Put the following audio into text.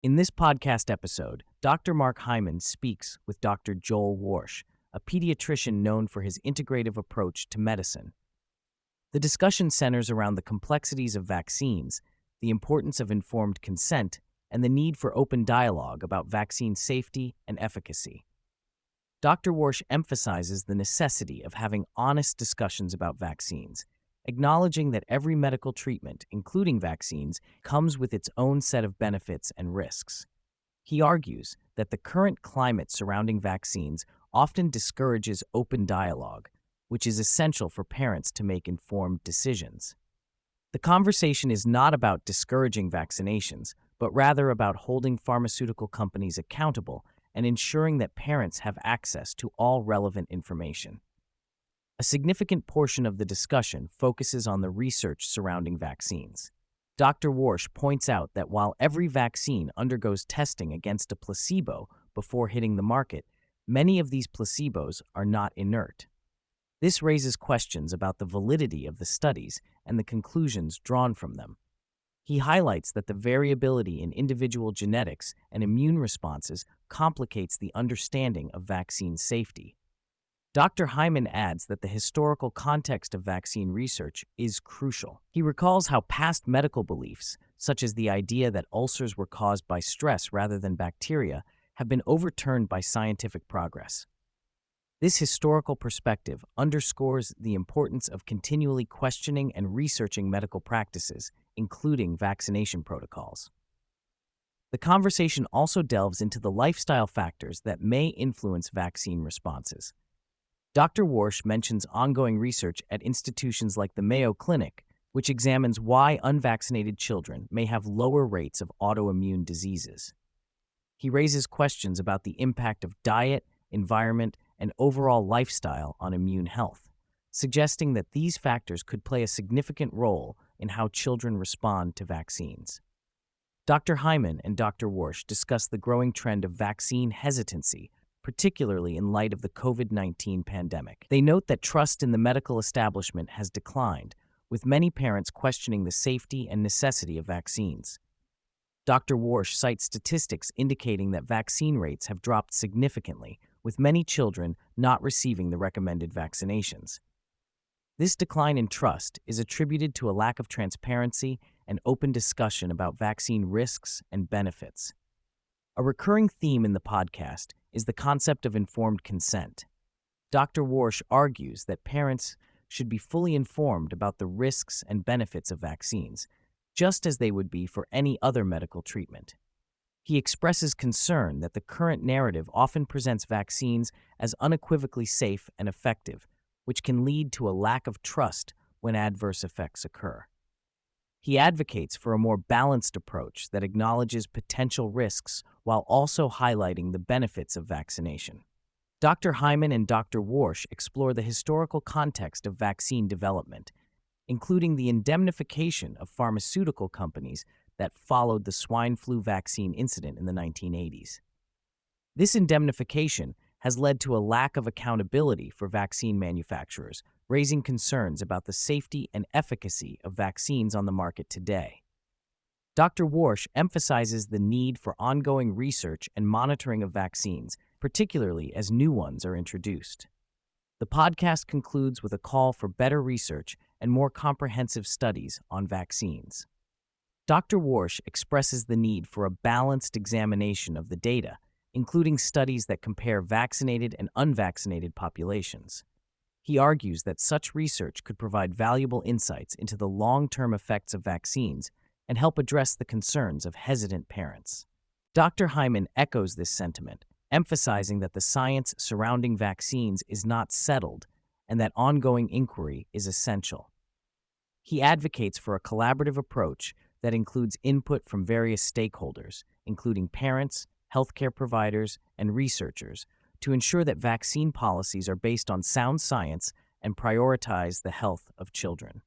In this podcast episode, Dr. Mark Hyman speaks with Dr. Joel Warsh, a pediatrician known for his integrative approach to medicine. The discussion centers around the complexities of vaccines, the importance of informed consent, and the need for open dialogue about vaccine safety and efficacy. Dr. Warsh emphasizes the necessity of having honest discussions about vaccines, acknowledging that every medical treatment, including vaccines, comes with its own set of benefits and risks. He argues that the current climate surrounding vaccines often discourages open dialogue, which is essential for parents to make informed decisions. The conversation is not about discouraging vaccinations, but rather about holding pharmaceutical companies accountable and ensuring that parents have access to all relevant information. A significant portion of the discussion focuses on the research surrounding vaccines. Dr. Warsh points out that while every vaccine undergoes testing against a placebo before hitting the market, many of these placebos are not inert. This raises questions about the validity of the studies and the conclusions drawn from them. He highlights that the variability in individual genetics and immune responses complicates the understanding of vaccine safety. Dr. Hyman adds that the historical context of vaccine research is crucial. He recalls how past medical beliefs, such as the idea that ulcers were caused by stress rather than bacteria, have been overturned by scientific progress. This historical perspective underscores the importance of continually questioning and researching medical practices, including vaccination protocols. The conversation also delves into the lifestyle factors that may influence vaccine responses. Dr. Warsh mentions ongoing research at institutions like the Mayo Clinic, which examines why unvaccinated children may have lower rates of autoimmune diseases. He raises questions about the impact of diet, environment, and overall lifestyle on immune health, suggesting that these factors could play a significant role in how children respond to vaccines. Dr. Hyman and Dr. Warsh discuss the growing trend of vaccine hesitancy, particularly in light of the COVID-19 pandemic. They note that trust in the medical establishment has declined, with many parents questioning the safety and necessity of vaccines. Dr. Warsh cites statistics indicating that vaccine rates have dropped significantly, with many children not receiving the recommended vaccinations. This decline in trust is attributed to a lack of transparency and open discussion about vaccine risks and benefits. A recurring theme in the podcast is the concept of informed consent. Dr. Warsh argues that parents should be fully informed about the risks and benefits of vaccines, just as they would be for any other medical treatment. He expresses concern that the current narrative often presents vaccines as unequivocally safe and effective, which can lead to a lack of trust when adverse effects occur. He advocates for a more balanced approach that acknowledges potential risks while also highlighting the benefits of vaccination. Dr. Hyman and Dr. Warsh explore the historical context of vaccine development, including the indemnification of pharmaceutical companies that followed the swine flu vaccine incident in the 1980s. This indemnification has led to a lack of accountability for vaccine manufacturers, raising concerns about the safety and efficacy of vaccines on the market today. Dr. Warsh emphasizes the need for ongoing research and monitoring of vaccines, particularly as new ones are introduced. The podcast concludes with a call for better research and more comprehensive studies on vaccines. Dr. Warsh expresses the need for a balanced examination of the data, including studies that compare vaccinated and unvaccinated populations. He argues that such research could provide valuable insights into the long-term effects of vaccines and help address the concerns of hesitant parents. Dr. Hyman echoes this sentiment, emphasizing that the science surrounding vaccines is not settled and that ongoing inquiry is essential. He advocates for a collaborative approach that includes input from various stakeholders, including parents, healthcare providers, and researchers, to ensure that vaccine policies are based on sound science and prioritize the health of children.